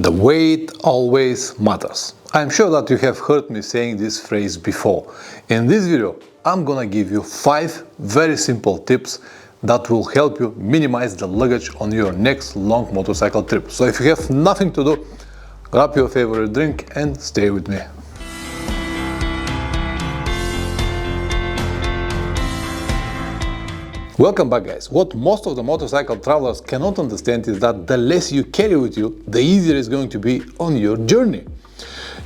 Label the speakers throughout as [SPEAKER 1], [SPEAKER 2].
[SPEAKER 1] The weight always matters. I'm sure that you have heard me saying this phrase before. In this video, I'm gonna give you 5 very simple tips that will help you minimize the luggage on your next long motorcycle trip. So if you have nothing to do, grab your favorite drink and stay with me. Welcome back, guys. What most of the motorcycle travelers cannot understand is that the less you carry with you, the easier it's going to be on your journey.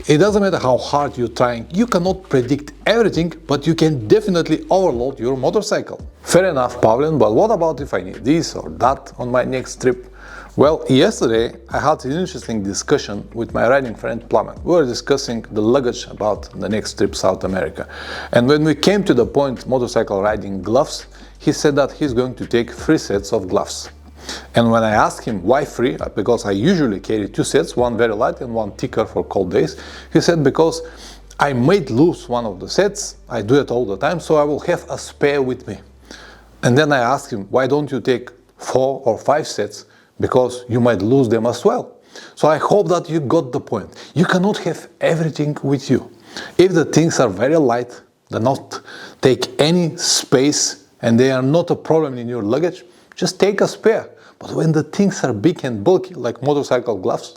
[SPEAKER 1] It doesn't matter how hard you're trying, you cannot predict everything, but you can definitely overload your motorcycle. Fair enough, Pavlin, but what about if I need this or that on my next trip? Well, yesterday I had an interesting discussion with my riding friend Plamen. We were discussing the luggage about the next trip South America. And when we came to the point motorcycle riding gloves, he said that he's going to take 3 sets of gloves. And when I asked him why 3, because I usually carry 2 sets, one very light and one thicker for cold days, he said because I might lose one of the sets, I do it all the time, so I will have a spare with me. And then I asked him, why don't you take 4 or 5 sets, because you might lose them as well. So I hope that you got the point. You cannot have everything with you. If the things are very light, they not take any space, and they are not a problem in your luggage, just take a spare. But when the things are big and bulky, like motorcycle gloves,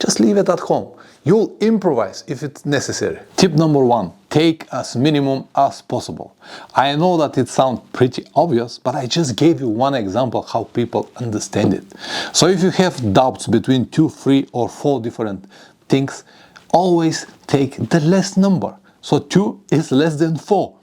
[SPEAKER 1] just leave it at home. You'll improvise if it's necessary. Tip number 1, take as minimum as possible. I know that it sounds pretty obvious, but I just gave you one example how people understand it. So if you have doubts between 2, 3 or 4 different things, always take the less number. So 2 is less than 4.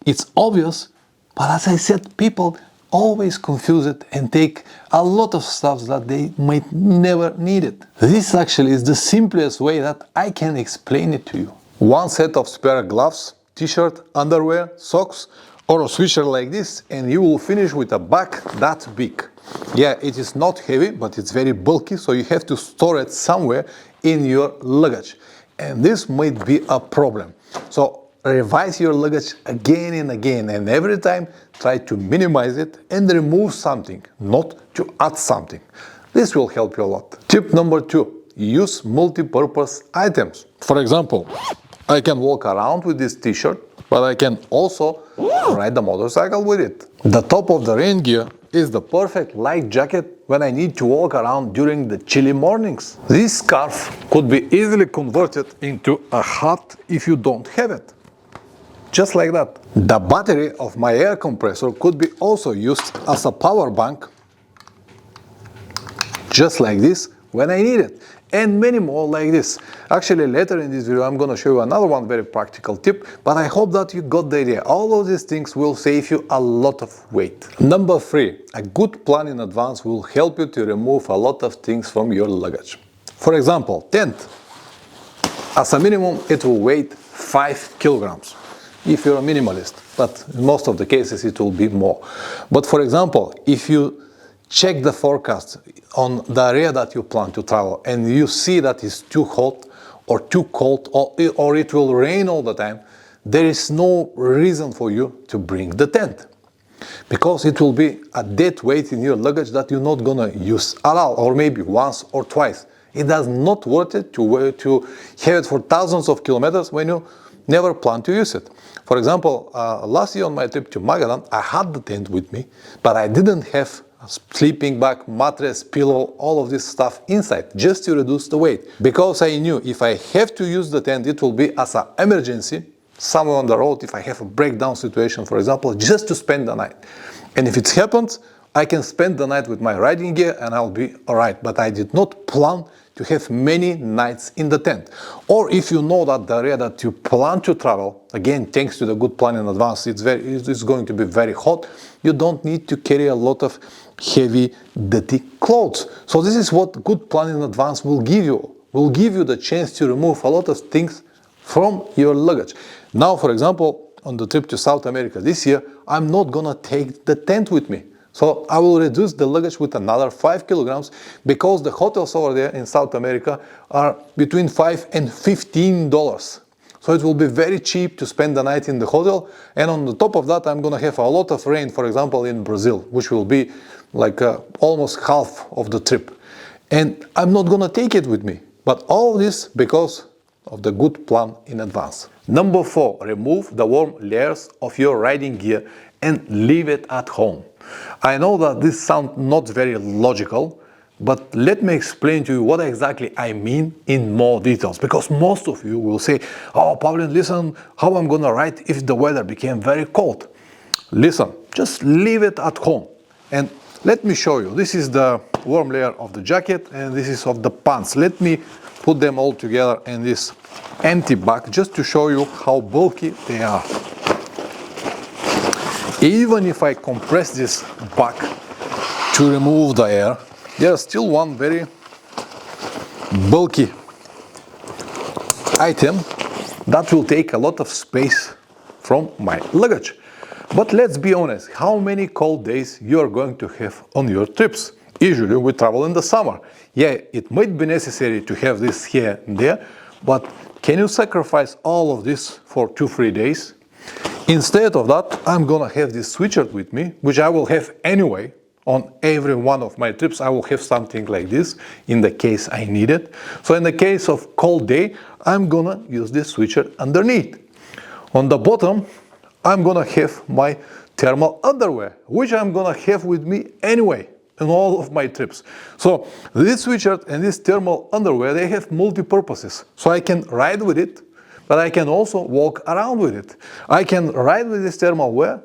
[SPEAKER 1] It's obvious, but as I said, people always confuse it and take a lot of stuff that they might never need it. This actually is the simplest way that I can explain it to you. 1 set of spare gloves, t-shirt, underwear, socks, or a sweatshirt like this, and you will finish with a bag that big. Yeah, it is not heavy, but it's very bulky, so you have to store it somewhere in your luggage. And this might be a problem. So revise your luggage again and again, and every time try to minimize it and remove something, not to add something. This will help you a lot. Tip number 2, use multi-purpose items. For example, I can walk around with this t-shirt, but I can also ride the motorcycle with it. The top of the rain gear is the perfect light jacket when I need to walk around during the chilly mornings. This scarf could be easily converted into a hat if you don't have it. Just like that. The battery of my air compressor could be also used as a power bank, just like this, when I need it. And many more like this. Actually, later in this video I'm gonna show you another one very practical tip, but I hope that you got the idea. All of these things will save you a lot of weight. Number 3, a good plan in advance will help you to remove a lot of things from your luggage. For example, tent. As a minimum, it will weigh 5 kilograms. If you're a minimalist, but in most of the cases it will be more. But for example, if you check the forecast on the area that you plan to travel and you see that it's too hot or too cold or it will rain all the time, there is no reason for you to bring the tent, because it will be a dead weight in your luggage that you're not gonna use at all, or maybe once or twice. It does not worth it to have it for thousands of kilometers when you never plan to use it. For example, last year on my trip to Magadan, I had the tent with me, but I didn't have a sleeping bag, mattress, pillow, all of this stuff inside, just to reduce the weight. Because I knew if I have to use the tent, it will be as an emergency, somewhere on the road, if I have a breakdown situation, for example, just to spend the night. And if it happens, I can spend the night with my riding gear and I'll be alright. But I did not plan to have many nights in the tent. Or if you know that the area that you plan to travel, again, thanks to the good plan in advance, it's going to be very hot, you don't need to carry a lot of heavy, dirty clothes. So this is what good plan in advance will give you. Will give you the chance to remove a lot of things from your luggage. Now, for example, on the trip to South America this year, I'm not gonna take the tent with me. So I will reduce the luggage with another 5 kilograms, because the hotels over there in South America are between $5 and $15. So it will be very cheap to spend the night in the hotel, and on the top of that I'm gonna have a lot of rain, for example in Brazil, which will be like almost half of the trip. and I'm not gonna take it with me. But all this because of the good plan in advance. Number 4, remove the warm layers of your riding gear and leave it at home. I know that this sounds not very logical, but let me explain to you what exactly I mean in more details, because most of you will say, oh, Pavlin, listen, how I'm gonna ride if the weather became very cold? Listen, just leave it at home. And let me show you. This is the warm layer of the jacket and this is of the pants. Let me put them all together in this empty bag just to show you how bulky they are. Even if I compress this bag to remove the air, there's still one very bulky item that will take a lot of space from my luggage. But let's be honest, how many cold days you are going to have on your trips? Usually we travel in the summer. Yeah, it might be necessary to have this here and there, but can you sacrifice all of this for 2-3 days? Instead of that, I'm gonna have this sweatshirt with me, which I will have anyway. On every one of my trips, I will have something like this in the case I need it. So in the case of cold day, I'm gonna use this sweatshirt underneath. On the bottom, I'm gonna have my thermal underwear, which I'm gonna have with me anyway in all of my trips. So this sweatshirt and this thermal underwear, they have multi-purposes. So I can ride with it, but I can also walk around with it. I can ride with this thermal wear,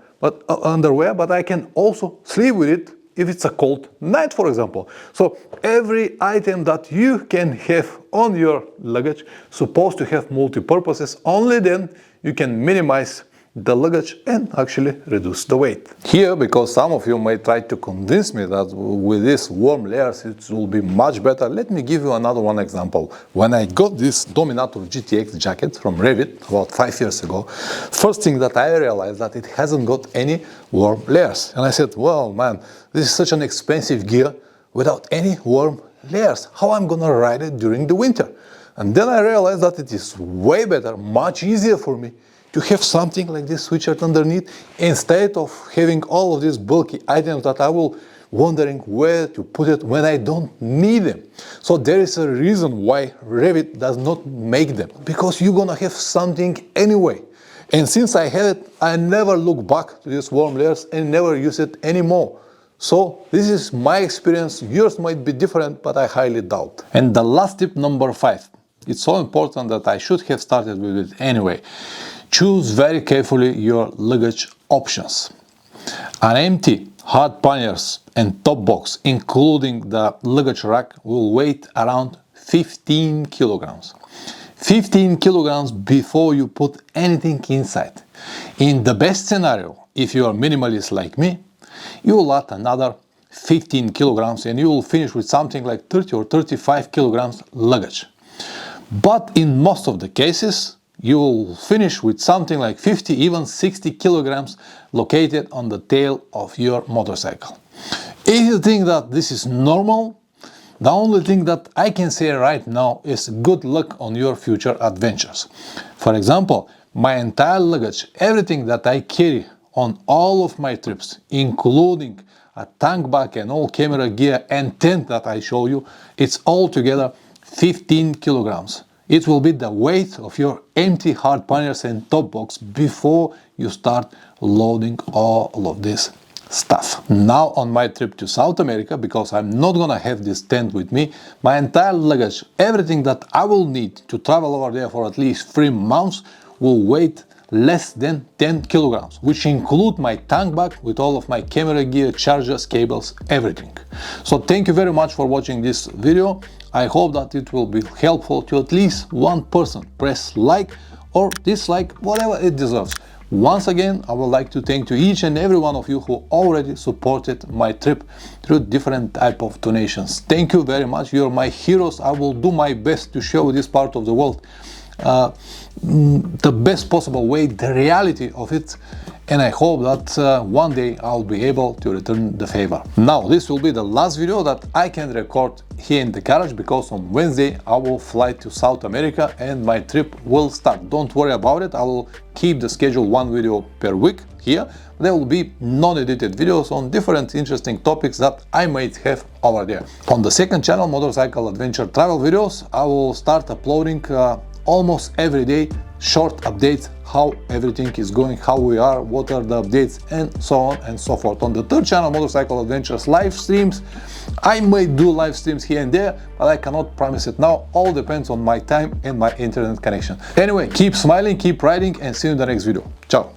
[SPEAKER 1] underwear, but I can also sleep with it if it's a cold night, for example. So every item that you can have on your luggage supposed to have multi-purposes. Only then you can minimize the luggage and actually reduce the weight. Here, because some of you may try to convince me that with these warm layers it will be much better, let me give you another one example. When I got this Dominator GTX jacket from Revit about 5 years ago, first thing that I realized that it hasn't got any warm layers. And I said, well, man, this is such an expensive gear without any warm layers. How I'm gonna ride it during the winter? And then I realized that it is way better, much easier for me to have something like this sweatshirt underneath instead of having all of these bulky items that I will wondering where to put it when I don't need them. So there is a reason why Revit does not make them, because you're gonna have something anyway. And since I have it, I never look back to these warm layers and never use it anymore. So this is my experience. Yours might be different, but I highly doubt. And the last tip, number 5. It's so important that I should have started with it anyway. Choose very carefully your luggage options. An empty hard panniers and top box, including the luggage rack, will weigh around 15 kilograms. 15 kilograms before you put anything inside. In the best scenario, if you are minimalist like me, you will add another 15 kilograms and you will finish with something like 30 or 35 kilograms luggage. But in most of the cases, you will finish with something like 50, even 60 kilograms located on the tail of your motorcycle. If you think that this is normal, the only thing that I can say right now is good luck on your future adventures. For example, my entire luggage, everything that I carry on all of my trips, including a tank bag and all camera gear and tent that I show you, it's all together 15 kilograms. It will be the weight of your empty hard panniers and top box before you start loading all of this stuff. Now on my trip to South America, because I'm not gonna have this tent with me, my entire luggage, everything that I will need to travel over there for at least 3 months will weigh less than 10 kilograms, which include my tank bag with all of my camera gear, chargers, cables, everything. So thank you very much for watching this video. I hope that it will be helpful to at least one person. Press like or dislike, whatever it deserves. Once again, I would like to thank to each and every one of you who already supported my trip through different type of donations. Thank you very much. You're my heroes. I will do my best to show this part of the world the best possible way, the reality of it, and I hope that one day I'll be able to return the favor. Now, this will be the last video that I can record here in the garage, because on Wednesday I will fly to South America and my trip will start. Don't worry about it, I will keep the schedule one video per week here. There will be non-edited videos on different interesting topics that I might have over there. On the second channel, Motorcycle Adventure Travel Videos, I will start uploading almost every day short updates, how everything is going, how we are, what are the updates, and so on and so forth. On the third channel, Motorcycle Adventures live streams, I might do live streams here and there, but I cannot promise it now. All depends on my time and my internet connection. Anyway, keep smiling, keep riding, and see you in the next video. Ciao.